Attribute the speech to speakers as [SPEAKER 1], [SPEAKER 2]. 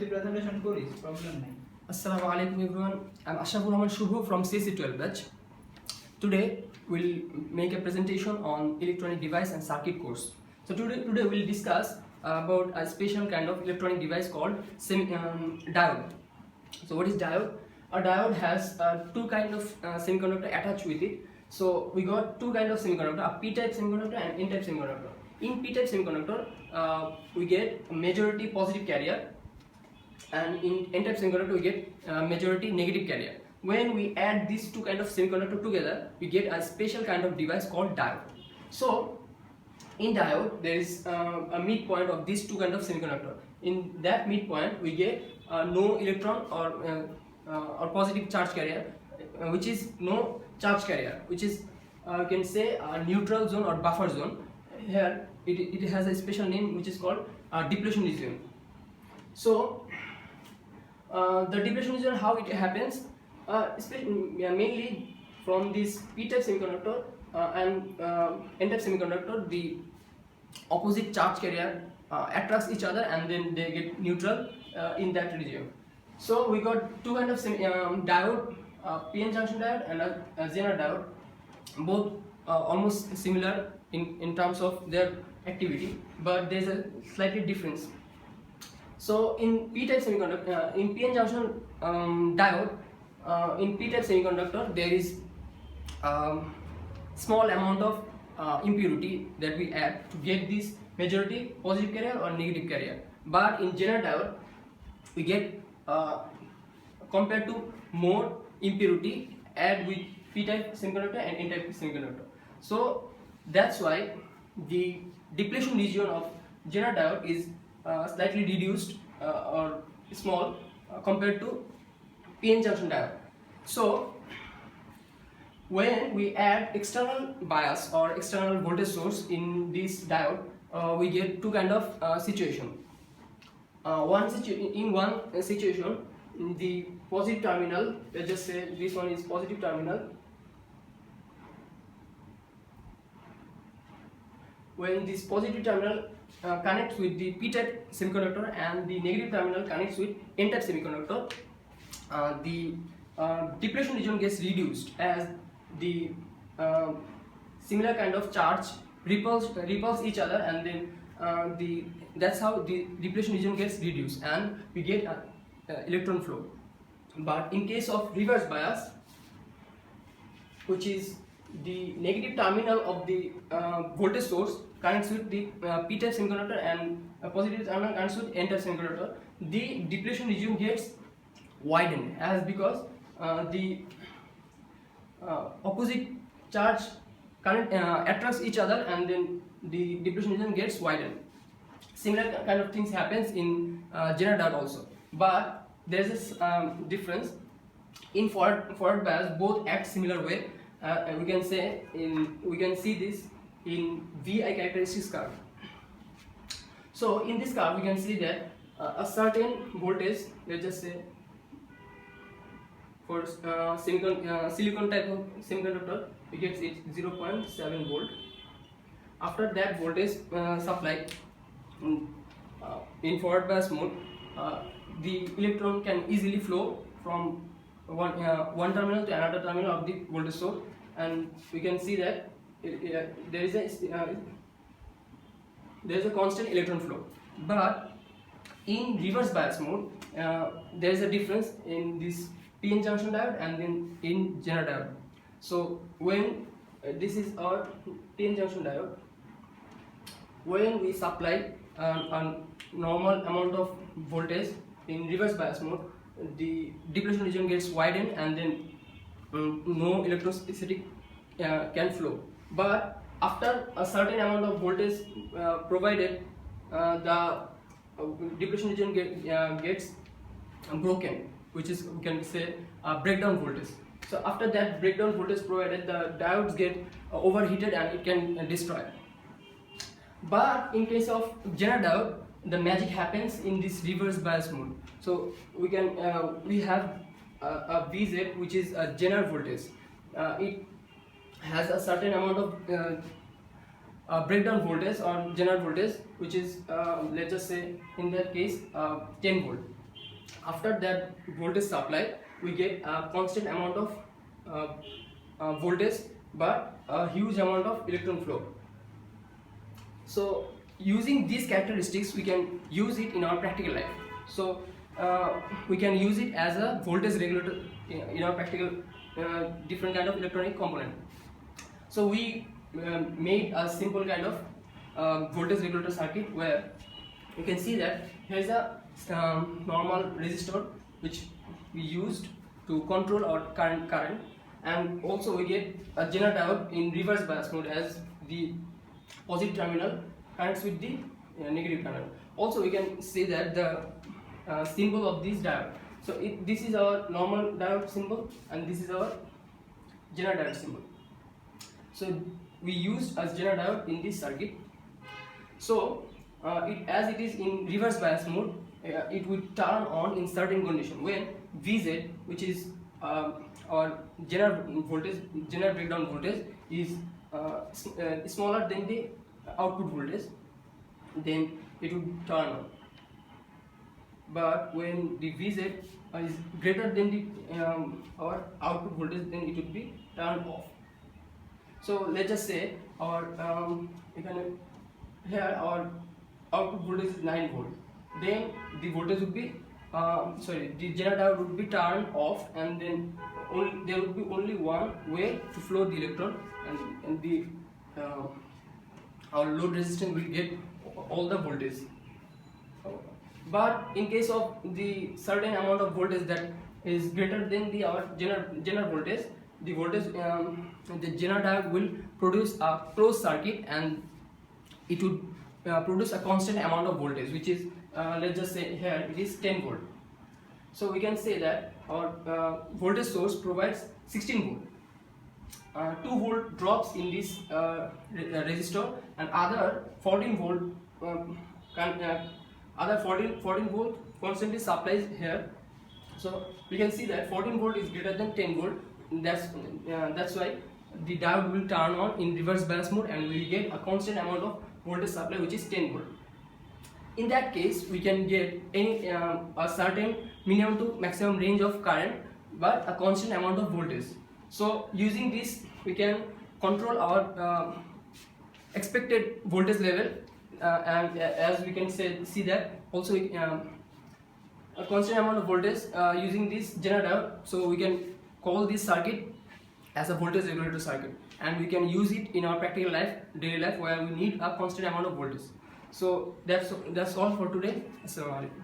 [SPEAKER 1] তুই প্রেজেন্টেশন করিস, প্রবলেম নাই।
[SPEAKER 2] Assalamu alaikum everyone. I'm Ashrafur Rahman Shubho from CSC12 batch. Today we'll make a presentation on electronic device and circuit course. So today we'll discuss about a special kind of electronic device called diode. So what is diode? A diode has two kind of semiconductor attached with it. So we got two kind of semiconductor, a p-type semiconductor and n-type semiconductor. In p-type semiconductor we get a majority positive carrier, and in n-type semiconductor we get majority negative carrier. When we add these two kind of semiconductor together, we get a special kind of device called diode. So in diode there is a midpoint of these two kind of semiconductor. In that midpoint we get no electron or positive charge carrier, which is no charge carrier, which is you can say a neutral zone or buffer zone. Here it has a special name which is called depletion region. So the depletion region, how it happens, mainly from this p-type semiconductor and n-type semiconductor, the opposite charge carrier attracts each other and then they get neutral in that region. So we got two kind of diode, PN junction diode and a Zener diode, both almost similar in terms of their activity, but there is a slightly difference. So in p-type semiconductor, in PN junction diode, in p-type semiconductor there is small amount of impurity that we add to get this majority positive carrier or negative carrier. But in Zener diode we get compared to more impurity add with p-type semiconductor and n-type semiconductor. So that's why the depletion region of Zener diode is slightly reduced or small compared to PN junction diode. So when we add external bias or external voltage source in this diode, we get two kind of situation. In one situation, the positive terminal, let's just say this one is positive terminal. When this positive terminal connects with the p-type semiconductor and the negative terminal connects with n-type semiconductor, the depletion region gets reduced as the similar kind of charge repulse each other, and then that's how the depletion region gets reduced and we get electron flow. But in case of reverse bias, which is the negative terminal of the voltage source connects with the p-type semiconductor and positive terminal connects with n-type semiconductor, the depletion region gets widened as because the opposite charge attracts each other and then the depletion region gets widened. Similar kind of things happens in Zener diode also, but there is a difference. In forward bias both act similar way. We can see this in VI characteristics curve. So in this curve we can see that a certain voltage, let's just say for silicon type of semiconductor, we get it 0.7 volt. After that voltage supply in forward bias mode, the electron can easily flow from one terminal to another terminal of the voltage source, and we can see that there is a constant electron flow. But in reverse bias mode, there is a difference in this PN junction diode and then in Zener diode. So when this is our PN junction diode, when we supply a normal amount of voltage in reverse bias mode, the depletion region gets widened and then no electrostatic can flow. But after a certain amount of voltage provided, the depletion region gets broken, which is, we can say, breakdown voltage. So after that breakdown voltage provided, the diodes get overheated and it can destroy. But in case of Zener diode, the magic happens in this reverse bias mode. So we have a VZ, which is a Zener voltage. It has a certain amount of breakdown voltage or Zener voltage, which is let's just say in that case 10 volt. after that voltage supply we get a constant amount of voltage but a huge amount of electron flow. So using these characteristics we can use it in our practical life. So we can use it as a voltage regulator in our practical different kind of electronic component. So we made a simple kind of voltage regulator circuit where you can see that here is a normal resistor which we used to control our current, and also we get a Zener diode in reverse bias mode as the positive terminal connects with the negative terminal. Also we can say that the symbol of this diode, so this is our normal diode symbol and this is our Zener diode symbol. So we used as Zener diode in this circuit. So as it is in reverse bias mode, it will turn on in certain condition when Vz, which is our Zener voltage, Zener breakdown voltage, is smaller than the output voltage, then it would turn on. But when the Vz is greater than the our output voltage, then it would be turned off. So let's just say our here our output voltage is 9 volt. Then the voltage would be the Zener diode would be turned off, and then there would be only one way to flow the electron, and the our load resistance will get all the voltage. But in case of the certain amount of voltage that is greater than the our Zener voltage, the voltage the Zener diode will produce a closed circuit, and it would produce a constant amount of voltage, which is let's just say here it is 10 volt. So we can say that our voltage source provides 16 volt. 2 volt drops in this resistor, and other 14 volt other 14 volt constantly supplies here. So we can see that 14 volt is greater than 10 volt. That's why the diode will turn on in reverse bias mode, and we will get a constant amount of voltage supply, which is 10 volt. In that case, we can get any a certain minimum to maximum range of current, but a constant amount of voltage. So using this, we can control our expected voltage level, and as we can see that also a constant amount of voltage using this Zener diode. So we can call this circuit as a voltage regulator circuit, and we can use it in our practical life, daily life, where we need a constant amount of voltage. So that's all for today. Assalamu alaikum.